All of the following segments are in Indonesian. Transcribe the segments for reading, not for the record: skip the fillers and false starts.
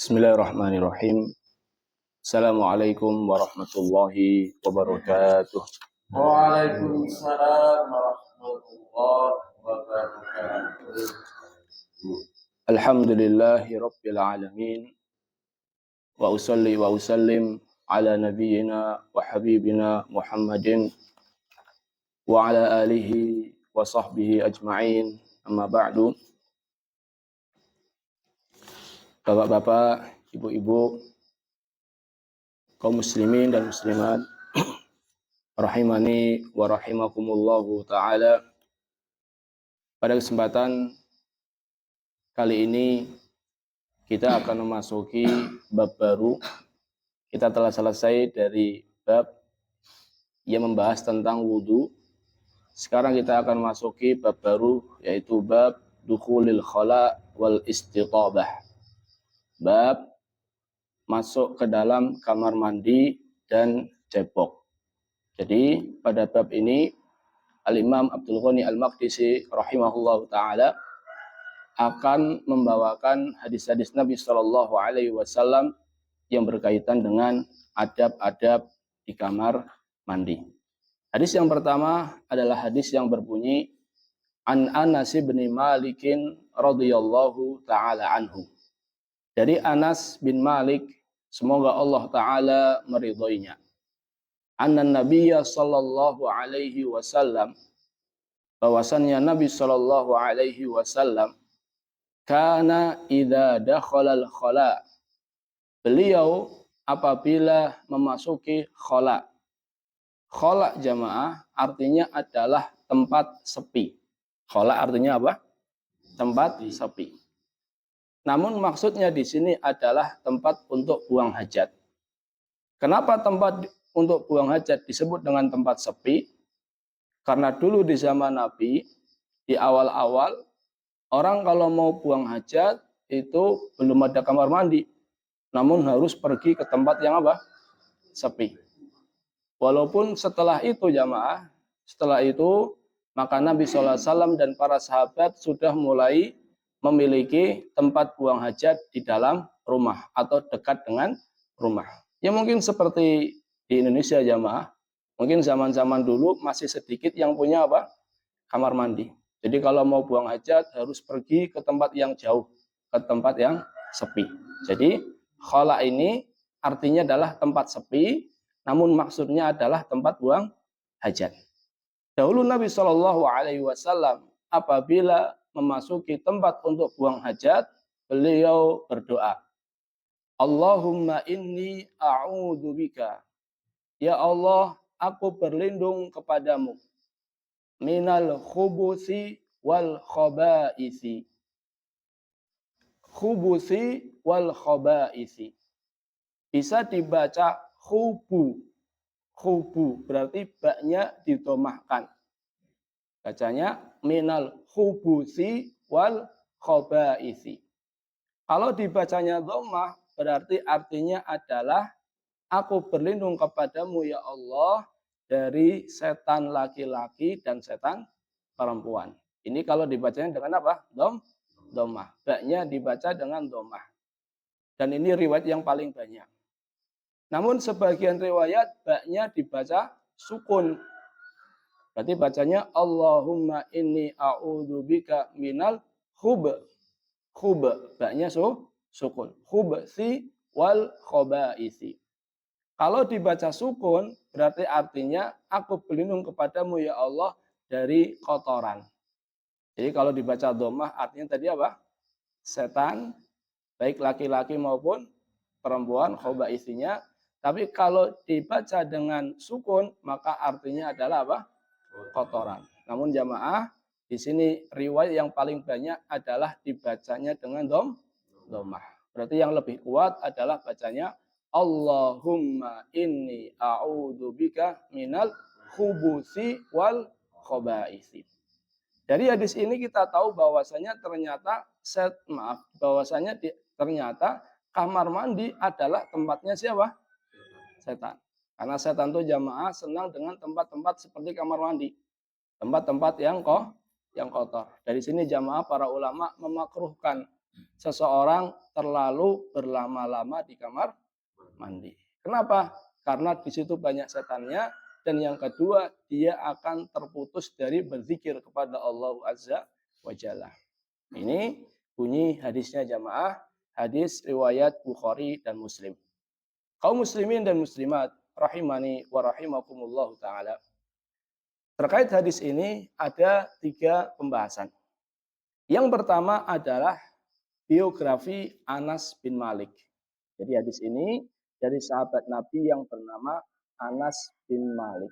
Bismillahirrahmanirrahim. Assalamualaikum warahmatullahi wabarakatuh. Waalaikumsalam warahmatullahi wabarakatuh. Alhamdulillahi rabbil alamin. Wa usalli wa usallim ala nabiyyina wa habibina Muhammadin wa ala alihi wa sahbihi ajma'in. Amma ba'du. Bapak-bapak, ibu-ibu, kaum muslimin dan muslimat rahimani wa rahimakumullahu ta'ala. Pada kesempatan kali ini kita akan memasuki bab baru. Kita telah selesai dari bab yang membahas tentang wudu. Sekarang kita akan memasuki bab baru, yaitu bab dukhulil khala wal istitabah. Bab masuk ke dalam kamar mandi dan cebok. Jadi pada bab ini Al-Imam Abdul Ghani Al-Maqdisi rahimahullah ta'ala akan membawakan hadis-hadis Nabi Shallallahu Alaihi Wasallam yang berkaitan dengan adab-adab di kamar mandi. Hadis yang pertama adalah hadis yang berbunyi An Anas bin Malikin radhiyallahu ta'ala anhu. Dari Anas bin Malik, semoga Allah Ta'ala meridhoinya. Anna Nabiyya Sallallahu Alaihi Wasallam, bahwasannya Nabi Sallallahu Alaihi Wasallam, kana idza dakhala al-khala, beliau apabila memasuki khala. Khala jamaah artinya adalah tempat sepi. Khala artinya apa? Tempat sepi. Namun maksudnya di sini adalah tempat untuk buang hajat. Kenapa tempat untuk buang hajat disebut dengan tempat sepi? Karena dulu di zaman Nabi, di awal-awal, orang kalau mau buang hajat itu belum ada kamar mandi. Namun harus pergi ke tempat yang apa? Sepi. Walaupun setelah itu jamaah, setelah itu maka Nabi SAW dan para sahabat sudah mulai memiliki tempat buang hajat di dalam rumah atau dekat dengan rumah. Ya mungkin seperti di Indonesia jamaah, mungkin zaman-zaman dulu masih sedikit yang punya apa? Kamar mandi. Jadi kalau mau buang hajat harus pergi ke tempat yang jauh, ke tempat yang sepi. Jadi khala ini artinya adalah tempat sepi, namun maksudnya adalah tempat buang hajat. Dahulu Nabi Shallallahu Alaihi Wasallam apabila memasuki tempat untuk buang hajat, beliau berdoa, Allahumma inni a'udzubika, ya Allah, aku berlindung kepadamu, minal khubusi wal khaba'isi. Khubusi wal khaba'isi. Bisa dibaca khubu. Khubu berarti baknya didomahkan. Bacanya minal khubusi wal khaba'isi. Kalau dibacanya dhammah berarti artinya adalah aku berlindung kepadamu ya Allah dari setan laki-laki dan setan perempuan. Ini kalau dibacanya dengan apa? Dhammah. Baknya dibaca dengan dhammah. Dan ini riwayat yang paling banyak. Namun sebagian riwayat baknya dibaca sukun. Berarti bacanya Allahumma inni a'udzubika minal khub. Khub, baknya sukun. Khubsi wal khaba'isi. Kalau dibaca sukun, berarti artinya aku berlindung kepadamu ya Allah dari kotoran. Jadi kalau dibaca dhammah artinya tadi apa? Setan, baik laki-laki maupun perempuan, khaba'isinya. Tapi kalau dibaca dengan sukun, maka artinya adalah apa? Kotoran. Namun jamaah, di sini riwayat yang paling banyak adalah dibacanya dengan dhammah. Berarti yang lebih kuat adalah bacanya Allahumma inni a'udzubika minal khubusi wal khaba'isi. Dari hadis ini kita tahu bahwasanya ternyata ternyata kamar mandi adalah tempatnya siapa? Setan. Karena setan itu jamaah senang dengan tempat-tempat seperti kamar mandi. Tempat-tempat yang kotor. Dari sini jamaah para ulama memakruhkan seseorang terlalu berlama-lama di kamar mandi. Kenapa? Karena di situ banyak setannya, dan yang kedua dia akan terputus dari berzikir kepada Allah Azza wa Jalla. Ini bunyi hadisnya jamaah, hadis riwayat Bukhari dan Muslim. Kaum muslimin dan muslimat rahimani wa rahimakumullah taala. Terkait hadis ini ada 3 pembahasan. Yang pertama adalah biografi Anas bin Malik. Jadi hadis ini dari sahabat Nabi yang bernama Anas bin Malik.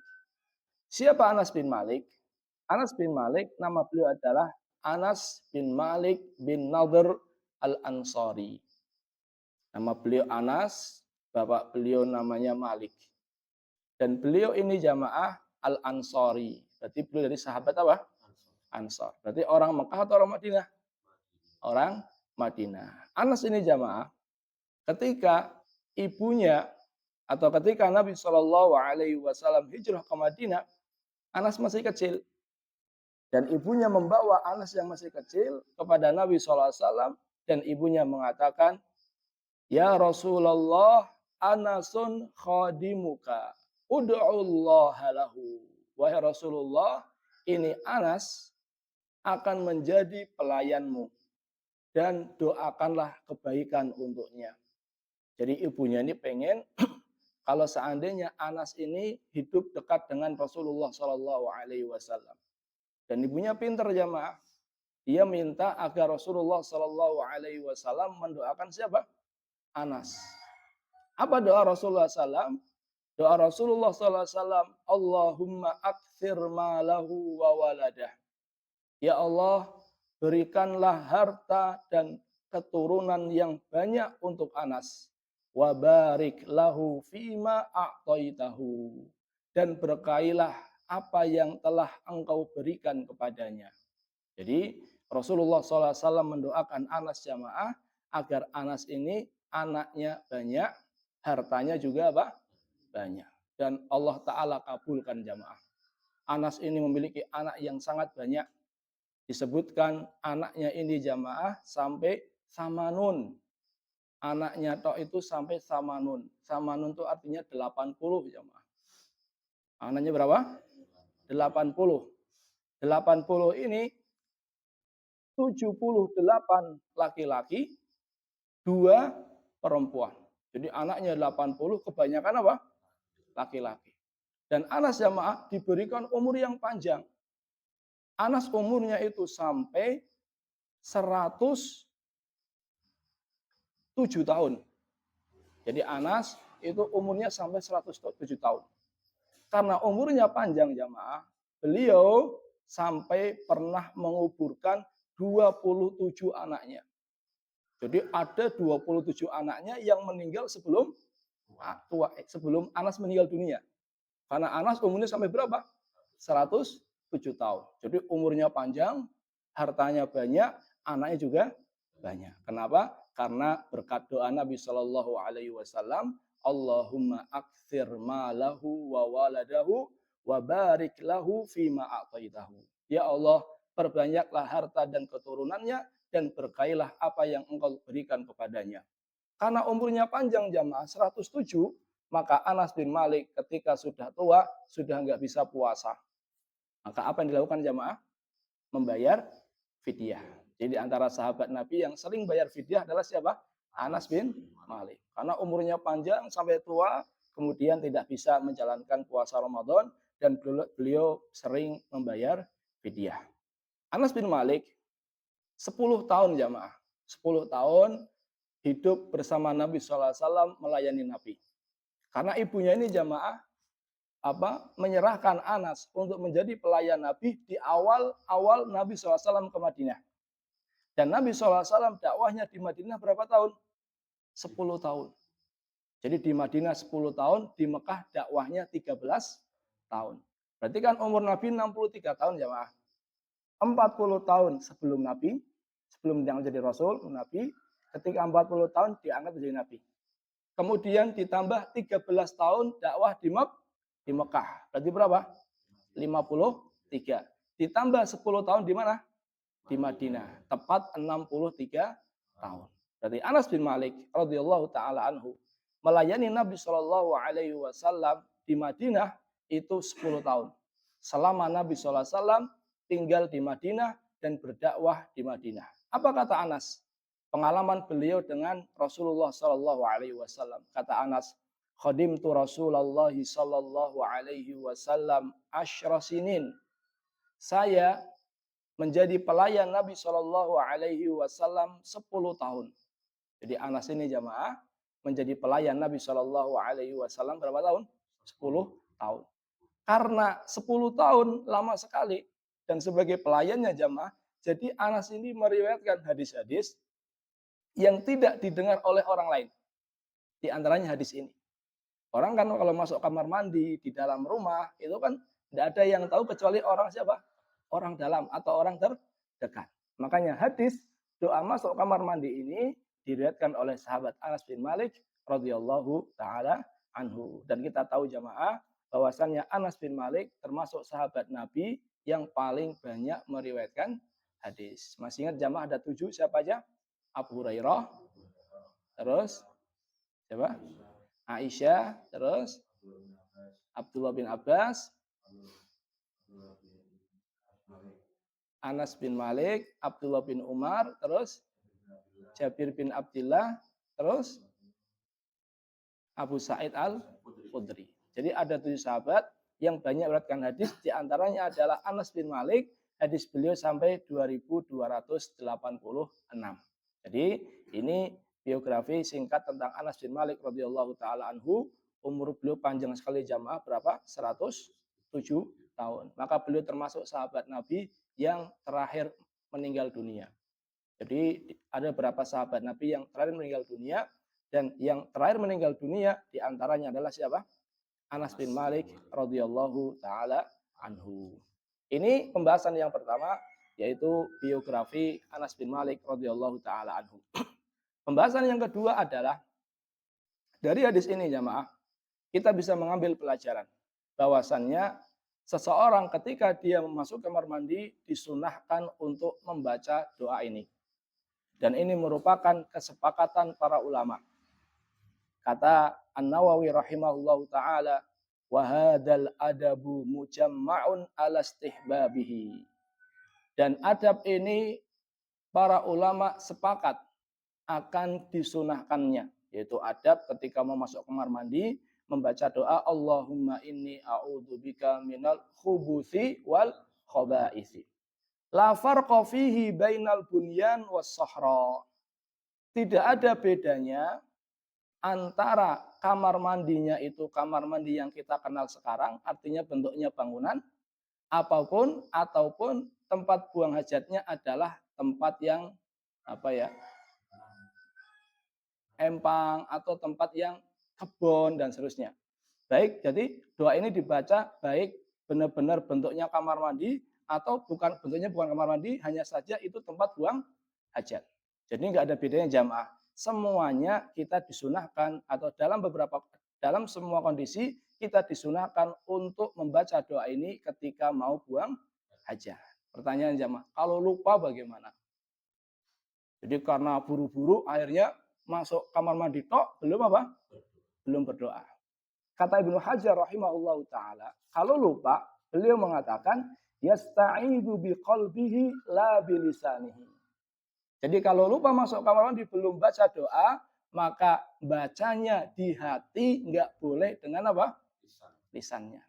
Siapa Anas bin Malik? Anas bin Malik, nama beliau adalah Anas bin Malik bin Nadhr al-Ansari. Nama beliau Anas, bapak beliau namanya Malik. Dan beliau ini jamaah al-Ansari. Berarti beliau dari sahabat apa? Ansar. Berarti orang Mekah atau orang Madinah? Orang Madinah. Anas ini jamaah, ketika ibunya atau ketika Nabi Shallallahu Alaihi Wasallam hijrah ke Madinah, Anas masih kecil. Dan ibunya membawa Anas yang masih kecil kepada Nabi Shallallahu Alaihi Wasallam, dan ibunya mengatakan, Ya Rasulullah, Anasun khadimuka, ud'ullaha lahu. Wahai Rasulullah, ini Anas akan menjadi pelayanmu, dan doakanlah kebaikan untuknya. Jadi ibunya ini pengen kalau seandainya Anas ini hidup dekat dengan Rasulullah Shallallahu Alaihi Wasallam. Dan ibunya pintar jamaah. Dia minta agar Rasulullah Shallallahu Alaihi Wasallam mendoakan siapa? Anas. Apa doa Rasulullah SAW? Doa Rasulullah SAW, Allahumma akthir malahu wa waladah. Ya Allah, berikanlah harta dan keturunan yang banyak untuk Anas. Wa barik lahu fima a'taitahu. Dan berkailah apa yang telah engkau berikan kepadanya. Jadi Rasulullah SAW mendoakan Anas jamaah agar Anas ini anaknya banyak, hartanya juga apa? Banyak. Dan Allah Ta'ala kabulkan jamaah. Anas ini memiliki anak yang sangat banyak. Disebutkan anaknya ini jamaah sampai Samanun. Anaknya tok itu sampai Samanun. Samanun itu artinya 80 jamaah. Anaknya berapa? 80. 80 ini 78 laki-laki, 2 perempuan. Jadi anaknya 80, kebanyakan apa? Laki-laki. Dan Anas jamaah diberikan umur yang panjang. Anas umurnya itu sampai 107 tahun. Jadi Anas itu umurnya sampai 107 tahun. Karena umurnya panjang jamaah, beliau sampai pernah menguburkan 27 anaknya. Jadi ada 27 anaknya yang meninggal sebelum Anas meninggal dunia. Karena Anas umurnya sampai berapa? 107 tahun. Jadi umurnya panjang, hartanya banyak, anaknya juga banyak. Kenapa? Karena berkat doa Nabi Shallallahu Alaihi Wasallam, Allahumma akthir malahu wa waladahu wa barik lahu fima a'taitahu. Ya Allah, perbanyaklah harta dan keturunannya, dan berkailah apa yang engkau berikan kepadanya. Karena umurnya panjang jamaah 107, maka Anas bin Malik ketika sudah tua, sudah nggak bisa puasa. Maka apa yang dilakukan jamaah? Membayar fidyah. Jadi antara sahabat Nabi yang sering bayar fidyah adalah siapa? Anas bin Malik. Karena umurnya panjang sampai tua, kemudian tidak bisa menjalankan puasa Ramadan, dan beliau sering membayar fidyah. Anas bin Malik 10 tahun jamaah. 10 tahun hidup bersama Nabi SAW melayani Nabi. Karena ibunya ini jamaah menyerahkan Anas untuk menjadi pelayan Nabi di awal Nabi SAW ke Madinah. Dan Nabi SAW dakwahnya di Madinah berapa tahun? 10 tahun. Jadi di Madinah 10 tahun, di Mekah dakwahnya 13 tahun. Berarti kan umur Nabi 63 tahun jamaah. 40 tahun sebelum Nabi, sebelum diangkat jadi Rasul, Nabi, ketika 40 tahun diangkat menjadi Nabi. Kemudian ditambah 13 tahun dakwah di Mekah. Berarti berapa? 53. Ditambah 10 tahun di mana? Di Madinah. Tepat 63 tahun. Berarti Anas bin Malik radhiyallahu taala anhu melayani Nabi Shallallahu alaihi wasallam di Madinah itu 10 tahun. Selama Nabi sallallahu alaihi wasallam tinggal di Madinah dan berdakwah di Madinah. Apa kata Anas? Pengalaman beliau dengan Rasulullah sallallahu alaihi wasallam. Kata Anas, "Khadimtu Rasulullah sallallahu alaihi wasallam asyra sinin." Saya menjadi pelayan Nabi sallallahu alaihi wasallam 10 tahun. Jadi Anas ini jamaah menjadi pelayan Nabi sallallahu alaihi wasallam berapa tahun? 10 tahun. Karena 10 tahun lama sekali dan sebagai pelayannya jamaah, jadi Anas ini meriwayatkan hadis-hadis yang tidak didengar oleh orang lain. Di antaranya hadis ini. Orang kan kalau masuk kamar mandi di dalam rumah itu kan tidak ada yang tahu kecuali orang siapa? Orang dalam atau orang terdekat. Makanya hadis doa masuk kamar mandi ini diriwayatkan oleh sahabat Anas bin Malik radhiyallahu taala anhu. Dan kita tahu jamaah bahwasannya Anas bin Malik termasuk sahabat Nabi yang paling banyak meriwayatkan hadis. Masih ingat jamaah ada 7 siapa aja? Abu Hurairah, terus siapa? Aisyah, terus Abdullah bin Abbas, Anas bin Malik, Abdullah bin Umar, terus Jabir bin Abdullah, terus Abu Sa'id al-Khudri. Jadi ada 7 sahabat yang banyak meriwayatkan hadis, di antaranya adalah Anas bin Malik, hadis beliau sampai 2286. Jadi ini biografi singkat tentang Anas bin Malik radhiyallahu taala anhu. Umur beliau panjang sekali jamaah berapa? 107 tahun. Maka beliau termasuk sahabat Nabi yang terakhir meninggal dunia. Jadi ada beberapa sahabat Nabi yang terakhir meninggal dunia dan yang terakhir meninggal dunia diantaranya adalah siapa? Anas bin Malik radhiyallahu taala anhu. Ini pembahasan yang pertama yaitu biografi Anas bin Malik radhiyallahu taala anhu. Pembahasan yang kedua adalah dari hadis ini jamaah kita bisa mengambil pelajaran bahwasannya seseorang ketika dia masuk kamar mandi disunahkan untuk membaca doa ini. Dan ini merupakan kesepakatan para ulama. Kata An-Nawawi rahimahullahu taala, "Wa hadzal adabu mujamma'un 'ala istihbabihi." Dan adab ini para ulama sepakat akan disunahkannya, yaitu adab ketika mau masuk kamar mandi membaca doa Allahumma inni a'udzubika minal khubuthi wal khaba'isi. La farqa fihi bainal bunyan was sahra. Tidak ada bedanya antara kamar mandinya itu kamar mandi yang kita kenal sekarang, artinya bentuknya bangunan, ataupun tempat buang hajatnya adalah tempat yang empang atau tempat yang kebun dan seterusnya. Baik, jadi doa ini dibaca baik benar-benar bentuknya kamar mandi atau bentuknya bukan kamar mandi, hanya saja itu tempat buang hajat. Jadi nggak ada bedanya jamaah. Semuanya kita disunahkan atau dalam semua kondisi kita disunahkan untuk membaca doa ini ketika mau buang hajat. Pertanyaan jamaah, kalau lupa bagaimana? Jadi karena buru-buru akhirnya masuk kamar mandi tok belum Belum berdoa. Kata Ibnu Hajar rahimahullahu taala, kalau lupa beliau mengatakan yasta'idu biqalbihi la bilisanihi. Jadi kalau lupa masuk kamar mandi belum baca doa, maka bacanya di hati nggak boleh dengan lisannya.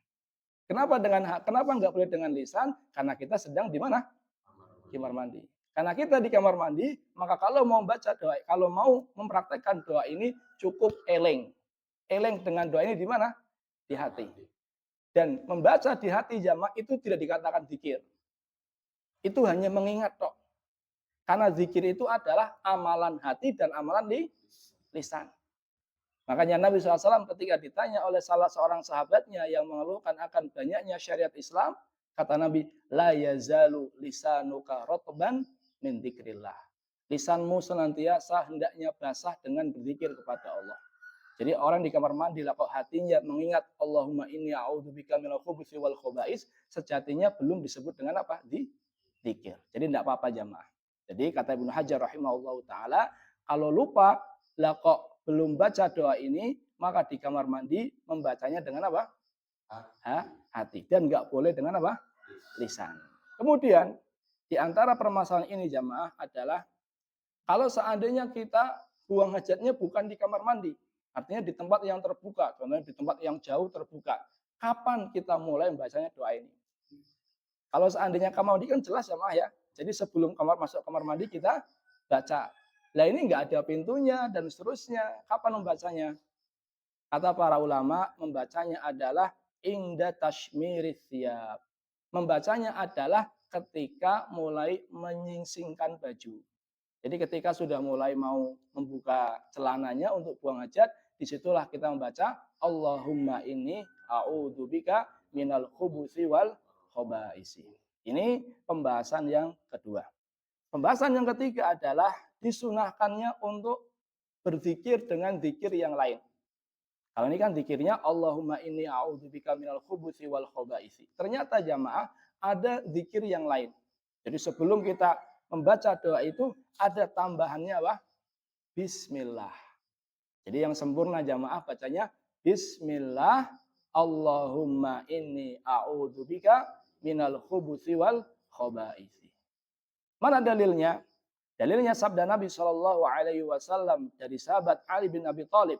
Kenapa nggak boleh dengan lisan? Karena kita sedang di mana? Kamar mandi. Karena kita di kamar mandi, maka kalau mau baca doa, kalau mau mempraktekkan doa ini cukup eleng. Eleng dengan doa ini di mana? Di hati. Dan membaca di hati jamaah itu tidak dikatakan zikir. Itu hanya mengingat tok. Karena zikir itu adalah amalan hati dan amalan di lisan. Makanya Nabi SAW ketika ditanya oleh salah seorang sahabatnya yang mengeluhkan akan banyaknya syariat Islam, kata Nabi, la yazalu lisanuka rotban min dzikrillah. Lisanmu senantiasa hendaknya basah dengan berzikir kepada Allah. Jadi orang di kamar mandi lah kok hatinya mengingat Allahumma inni a'udzubika minal khubuthi wal khaba'is, sejatinya belum disebut dengan apa? Zikir. Jadi tidak apa-apa jamaah. Jadi kata Ibnu Hajar rahimahullahu taala, Kalau lupa, lah kok belum baca doa ini, maka di kamar mandi membacanya dengan apa? Hati. Dan nggak boleh dengan apa? Lisan. Kemudian, di antara permasalahan ini jamaah adalah kalau seandainya kita buang hajatnya bukan di kamar mandi, artinya di tempat yang terbuka, contohnya di tempat yang jauh terbuka. Kapan kita mulai membacanya doa ini? Kalau seandainya kamar mandi kan jelas jamaah ya. Jadi sebelum masuk kamar mandi kita baca. Nah ini nggak ada pintunya dan seterusnya. Kapan membacanya? Kata para ulama, membacanya adalah inda tashmiris thiyab. Membacanya adalah ketika mulai menyingsingkan baju. Jadi ketika sudah mulai mau membuka celananya untuk buang hajat, disitulah kita membaca Allahumma inni a'udzubika minal khubuthi wal khobaisi. Ini pembahasan yang kedua. Pembahasan yang ketiga adalah disunahkannya untuk berzikir dengan zikir yang lain. Kalau ini kan zikirnya Allahumma inni a'udzubika minal khubuthi wal khobaisi. Ternyata jamaah ada zikir yang lain. Jadi sebelum kita membaca doa itu ada tambahannya apa? Bismillah. Jadi yang sempurna jamaah bacanya Bismillah Allahumma inni a'udzubika minal khubuthi wal khobaisi. Mana dalilnya? Dalilnya sabda Nabi Shallallahu Alaihi Wasallam dari sahabat Ali bin Abi Thalib.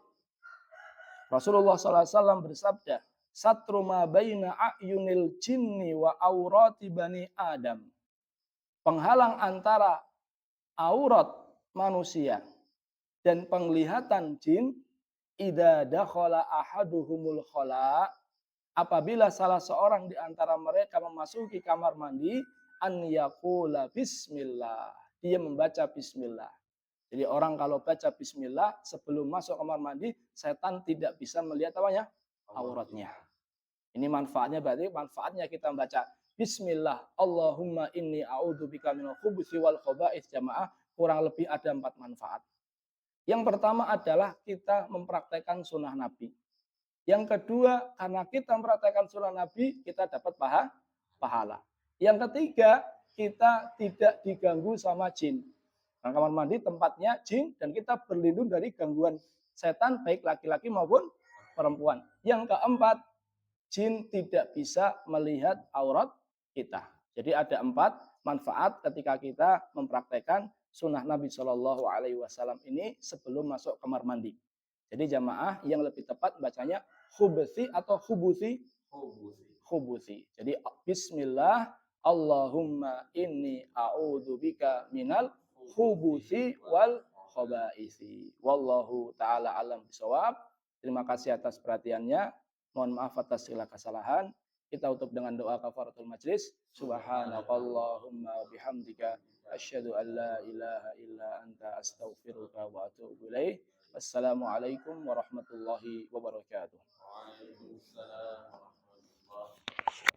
Rasulullah SAW bersabda, Satru ma baina a'yunil jinni wa aurati bani Adam. Penghalang antara aurat manusia dan penglihatan jin idza dakhala ahaduhumul khala, apabila salah seorang di antara mereka memasuki kamar mandi, an yaqula bismillah, dia membaca bismillah. Jadi orang kalau baca bismillah sebelum masuk kamar mandi, setan tidak bisa melihat apanya? Auratnya. Ini manfaatnya, berarti manfaatnya kita membaca bismillah Allahumma inni a'udzubika minal khubuthi wal khaba'ith jamaah, kurang lebih ada 4 manfaat. Yang pertama adalah kita mempraktekkan sunnah Nabi. Yang kedua, karena kita mempraktekkan sunnah Nabi, kita dapat pahala. Yang ketiga, kita tidak diganggu sama jin. Nah, kamar mandi tempatnya jin dan kita berlindung dari gangguan setan baik laki-laki maupun perempuan. Yang keempat, jin tidak bisa melihat aurat kita. Jadi ada 4 manfaat ketika kita mempraktekkan sunnah Nabi Shallallahu Alaihi Wasallam ini sebelum masuk kamar mandi. Jadi jamaah yang lebih tepat bacanya khubuthi atau khubuthi. Jadi Bismillah Allahumma inni a'udzubika minal khubuthi wal khobaisi. Wallahu taala alam bisawab. Terima kasih atas perhatiannya. Mohon maaf atas segala kesalahan. Kita tutup dengan doa kafaratul majlis. Subhanakallahumma bihamdika asyhadu an la ilaha illa anta astaghfiruka wa atubu ilaik. Wassalamualaikum warahmatullahi wabarakatuh. Waalaikumsalam warahmatullahi wabarakatuh.